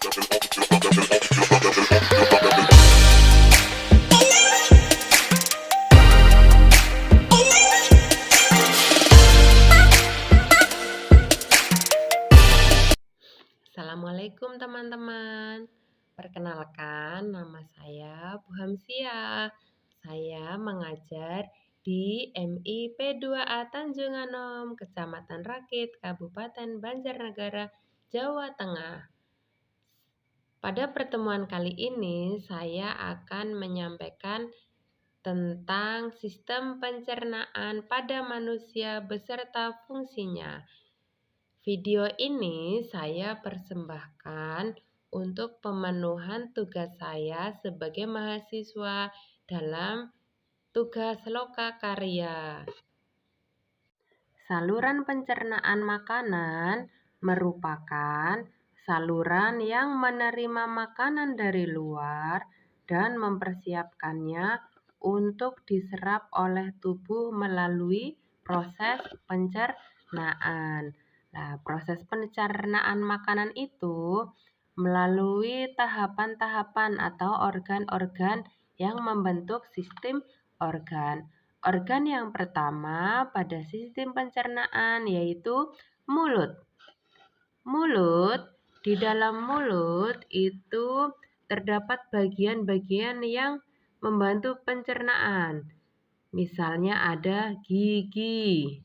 Assalamualaikum teman-teman. Perkenalkan, nama saya Bu Hamsia. Saya mengajar di MIP 2A Tanjung Anom, Kecamatan Rakit, Kabupaten Banjarnegara, Jawa Tengah. Pada pertemuan kali ini, saya akan menyampaikan tentang sistem pencernaan pada manusia beserta fungsinya. Video ini saya persembahkan untuk pemenuhan tugas saya sebagai mahasiswa dalam tugas lokakarya. Saluran pencernaan makanan merupakan saluran yang menerima makanan dari luar dan mempersiapkannya untuk diserap oleh tubuh melalui proses pencernaan. Nah, proses pencernaan makanan itu melalui tahapan-tahapan atau organ-organ yang membentuk sistem organ. Organ yang pertama pada sistem pencernaan yaitu mulut. Mulut, di dalam mulut itu terdapat bagian-bagian yang membantu pencernaan. Misalnya ada gigi.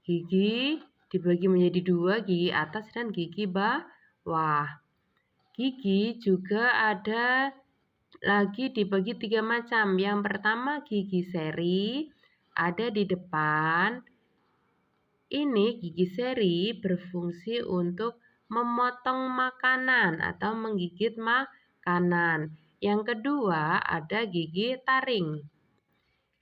Gigi dibagi menjadi dua, gigi atas dan gigi bawah. Gigi juga ada lagi dibagi 3 macam. Yang pertama gigi seri, ada di depan. Ini gigi seri berfungsi untuk memotong makanan atau menggigit makanan. Yang kedua ada gigi taring.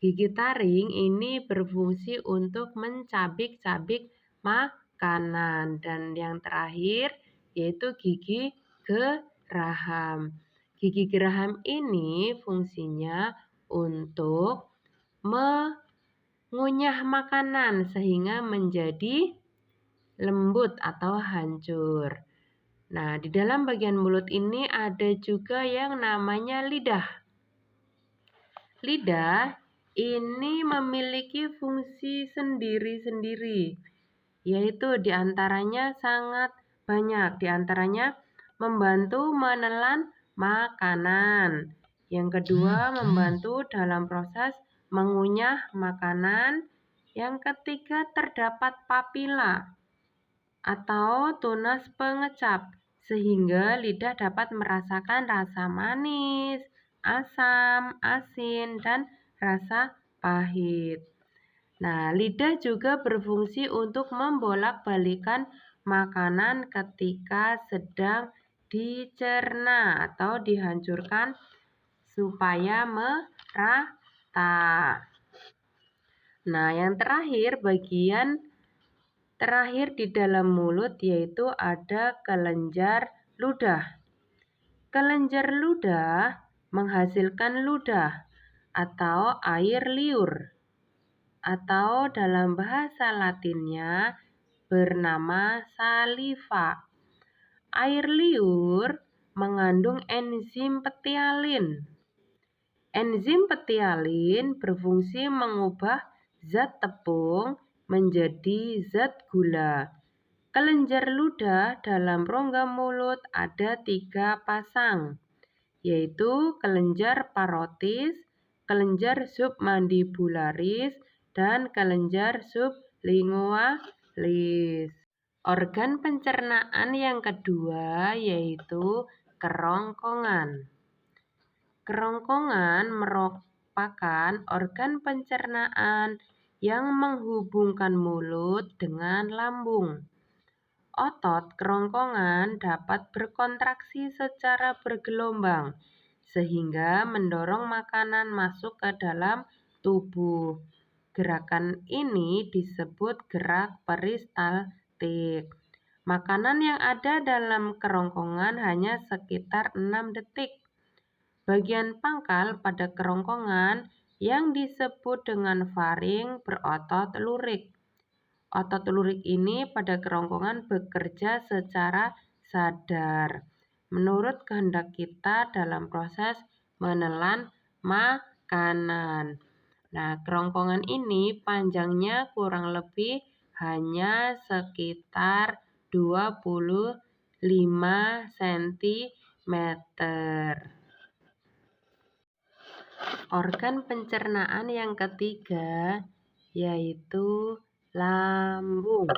Gigi taring ini berfungsi untuk mencabik-cabik makanan. Dan yang terakhir yaitu gigi geraham. Gigi geraham ini fungsinya untuk mengunyah makanan sehingga menjadi lembut atau hancur. Nah, di dalam bagian mulut ini ada juga yang namanya lidah. Lidah ini memiliki fungsi sendiri-sendiri, yaitu diantaranya sangat banyak. Diantaranya membantu menelan makanan. Yang kedua, membantu dalam proses mengunyah makanan. Yang ketiga, terdapat papila atau tunas pengecap, sehingga lidah dapat merasakan rasa manis, asam, asin, dan rasa pahit. Nah, lidah juga berfungsi untuk membolak-balikan makanan ketika sedang dicerna atau dihancurkan supaya merata. Nah, yang terakhir, bagian terakhir di dalam mulut yaitu ada kelenjar ludah. Kelenjar ludah menghasilkan ludah atau air liur, atau dalam bahasa Latinnya bernama saliva. Air liur mengandung enzim petialin. Enzim petialin berfungsi mengubah zat tepung menjadi zat gula. Kelenjar ludah dalam rongga mulut ada 3 pasang, yaitu kelenjar parotis, kelenjar submandibularis, dan kelenjar sublingualis. Organ pencernaan yang kedua yaitu kerongkongan. Kerongkongan merupakan organ pencernaan yang menghubungkan mulut dengan lambung. Otot kerongkongan dapat berkontraksi secara bergelombang sehingga mendorong makanan masuk ke dalam tubuh. Gerakan ini disebut gerak peristaltik. Makanan yang ada dalam kerongkongan hanya sekitar 6 detik. Bagian pangkal pada kerongkongan yang disebut dengan faring berotot lurik. Otot lurik ini pada kerongkongan bekerja secara sadar menurut kehendak kita dalam proses menelan makanan. Nah, kerongkongan ini panjangnya kurang lebih hanya sekitar 25 cm. Organ pencernaan yang ketiga yaitu lambung.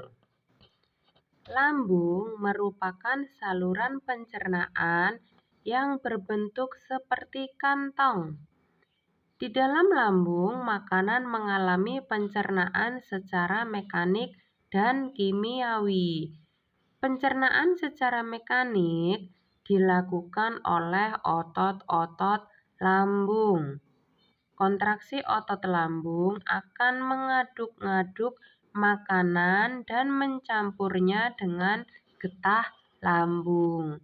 Lambung merupakan saluran pencernaan yang berbentuk seperti kantong. Di dalam lambung, makanan mengalami pencernaan secara mekanik dan kimiawi. Pencernaan secara mekanik dilakukan oleh otot-otot lambung. Kontraksi otot lambung akan mengaduk-ngaduk makanan dan mencampurnya dengan getah lambung.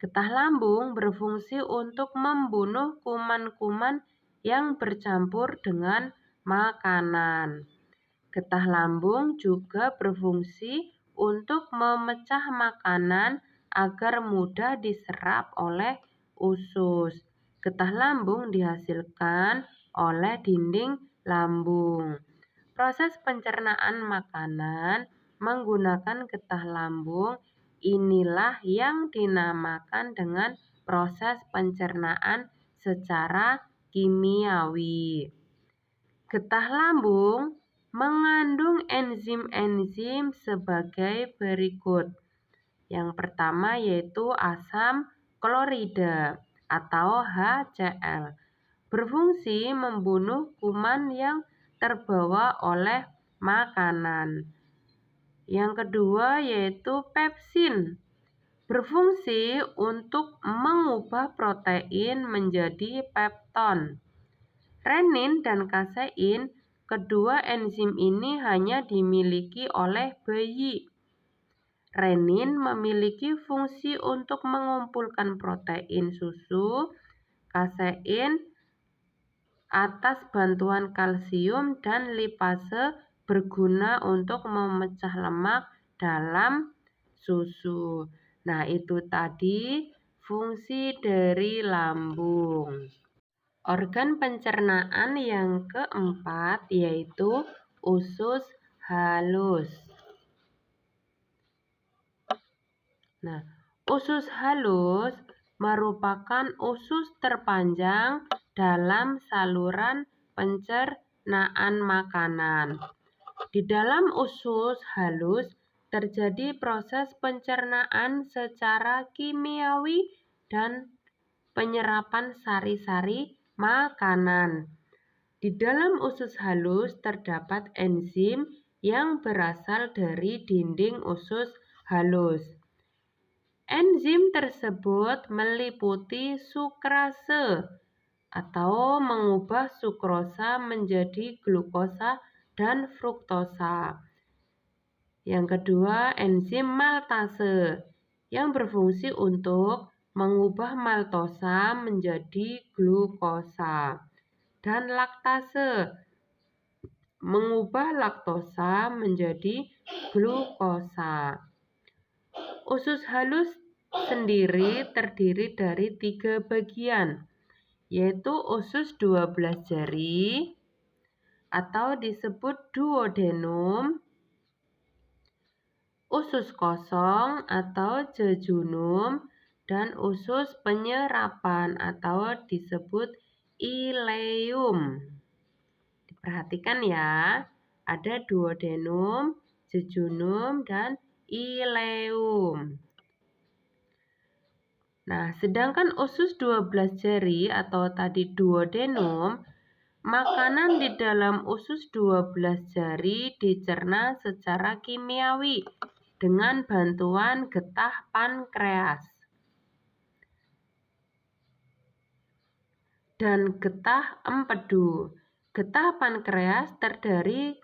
Getah lambung berfungsi untuk membunuh kuman-kuman yang bercampur dengan makanan. Getah lambung juga berfungsi untuk memecah makanan agar mudah diserap oleh usus. Getah lambung dihasilkan oleh dinding lambung. Proses pencernaan makanan menggunakan getah lambung inilah yang dinamakan dengan proses pencernaan secara kimiawi. Getah lambung mengandung enzim-enzim sebagai berikut. Yang pertama yaitu asam klorida atau HCl. Berfungsi membunuh kuman yang terbawa oleh makanan. Yang kedua yaitu pepsin. Berfungsi untuk mengubah protein menjadi pepton. Renin dan kasein, kedua enzim ini hanya dimiliki oleh bayi. Renin memiliki fungsi untuk mengumpulkan protein susu, kasein atas bantuan kalsium dan lipase berguna untuk memecah lemak dalam susu. Nah, itu tadi fungsi dari lambung. Organ pencernaan yang keempat yaitu usus halus. Nah, usus halus merupakan usus terpanjang dalam saluran pencernaan makanan. Di dalam usus halus terjadi proses pencernaan secara kimiawi dan penyerapan sari-sari makanan. Di dalam usus halus terdapat enzim yang berasal dari dinding usus halus. Enzim tersebut meliputi sukrase atau mengubah sukrosa menjadi glukosa dan fruktosa. Yang kedua, enzim maltase yang berfungsi untuk mengubah maltosa menjadi glukosa. Dan laktase mengubah laktosa menjadi glukosa. Usus halus sendiri terdiri dari 3 bagian, yaitu usus 12 jari atau disebut duodenum, usus kosong atau jejunum, dan usus penyerapan atau disebut ileum. Diperhatikan ya, ada duodenum, jejunum, dan ileum. Nah, sedangkan usus 12 jari atau tadi duodenum, makanan di dalam usus 12 jari dicerna secara kimiawi dengan bantuan getah pankreas dan getah empedu. Getah pankreas terdiri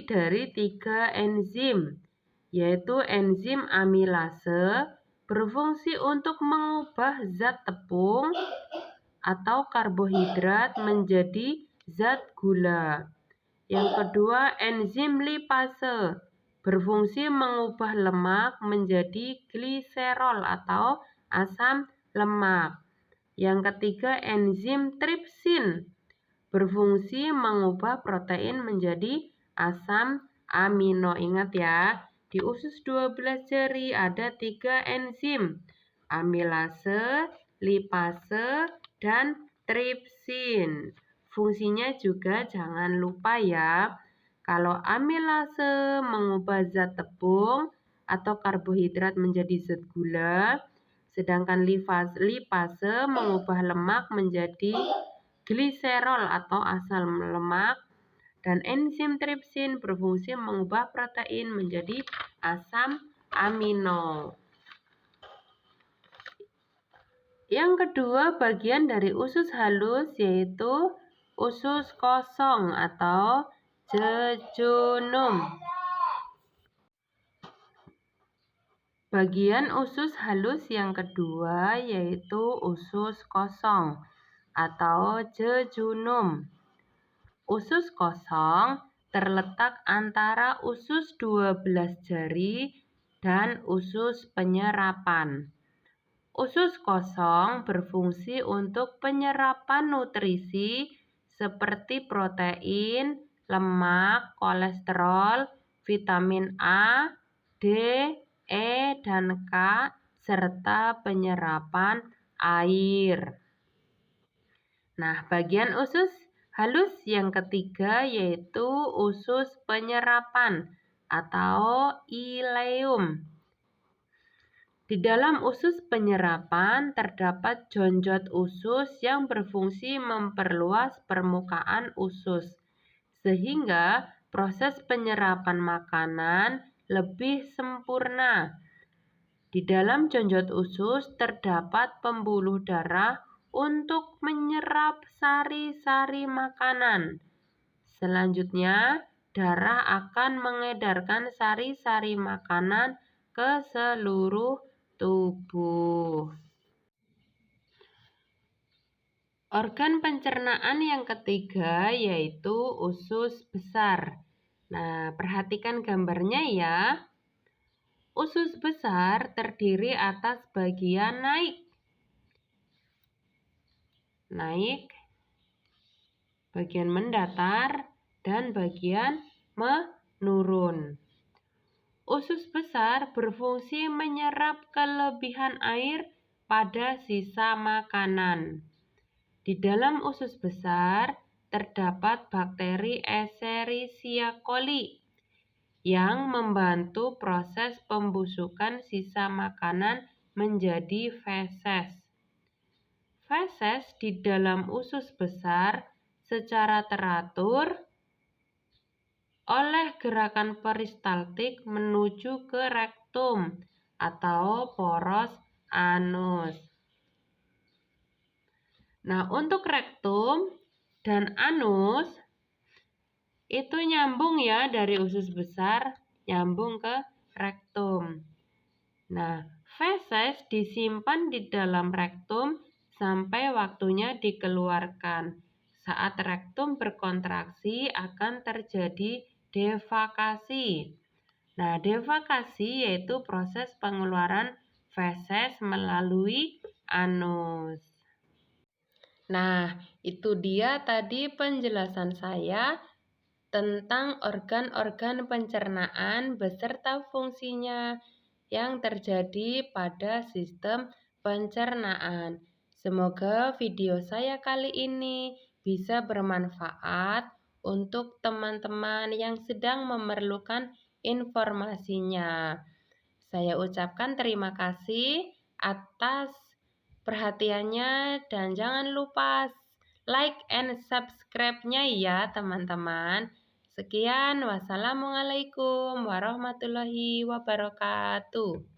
dari 3 enzim, yaitu enzim amilase berfungsi untuk mengubah zat tepung atau karbohidrat menjadi zat gula. Yang kedua, enzim lipase berfungsi mengubah lemak menjadi gliserol atau asam lemak. Yang ketiga, enzim tripsin berfungsi mengubah protein menjadi asam amino. Ingat ya, di usus 12 jari ada 3 enzim, amilase, lipase, dan tripsin. Fungsinya juga jangan lupa ya. Kalau amilase mengubah zat tepung atau karbohidrat menjadi zat gula, sedangkan lipase mengubah lemak menjadi gliserol atau asam lemak, dan enzim tripsin berfungsi mengubah protein menjadi asam amino. Yang kedua, bagian dari usus halus yaitu usus kosong atau jejunum. Bagian usus halus yang kedua yaitu usus kosong atau jejunum. Usus kosong terletak antara usus 12 jari dan usus penyerapan. Usus kosong berfungsi untuk penyerapan nutrisi seperti protein, lemak, kolesterol, vitamin A, D, E, dan K, serta penyerapan air. Nah, bagian usus halus yang ketiga yaitu usus penyerapan atau ileum. Di dalam usus penyerapan terdapat jonjot usus yang berfungsi memperluas permukaan usus, sehingga proses penyerapan makanan lebih sempurna. Di dalam jonjot usus terdapat pembuluh darah untuk menyerap sari-sari makanan. Selanjutnya, darah akan mengedarkan sari-sari makanan ke seluruh tubuh. Organ pencernaan yang ketiga yaitu usus besar. Nah, perhatikan gambarnya ya. Usus besar terdiri atas bagian naik, bagian mendatar, dan bagian menurun. Usus besar berfungsi menyerap kelebihan air pada sisa makanan. Di dalam usus besar terdapat bakteri Escherichia coli yang membantu proses pembusukan sisa makanan menjadi feses. Feses di dalam usus besar secara teratur oleh gerakan peristaltik menuju ke rektum atau poros anus. Nah, untuk rektum dan anus itu nyambung ya, dari usus besar nyambung ke rektum. Nah, feses disimpan di dalam rektum sampai waktunya dikeluarkan. Saat rektum berkontraksi akan terjadi defekasi. Nah, defekasi yaitu proses pengeluaran feses melalui anus. Nah, itu dia tadi penjelasan saya tentang organ-organ pencernaan beserta fungsinya yang terjadi pada sistem pencernaan. Semoga video saya kali ini bisa bermanfaat untuk teman-teman yang sedang memerlukan informasinya. Saya ucapkan terima kasih atas perhatiannya dan jangan lupa like and subscribe-nya ya teman-teman. Sekian, wassalamualaikum warahmatullahi wabarakatuh.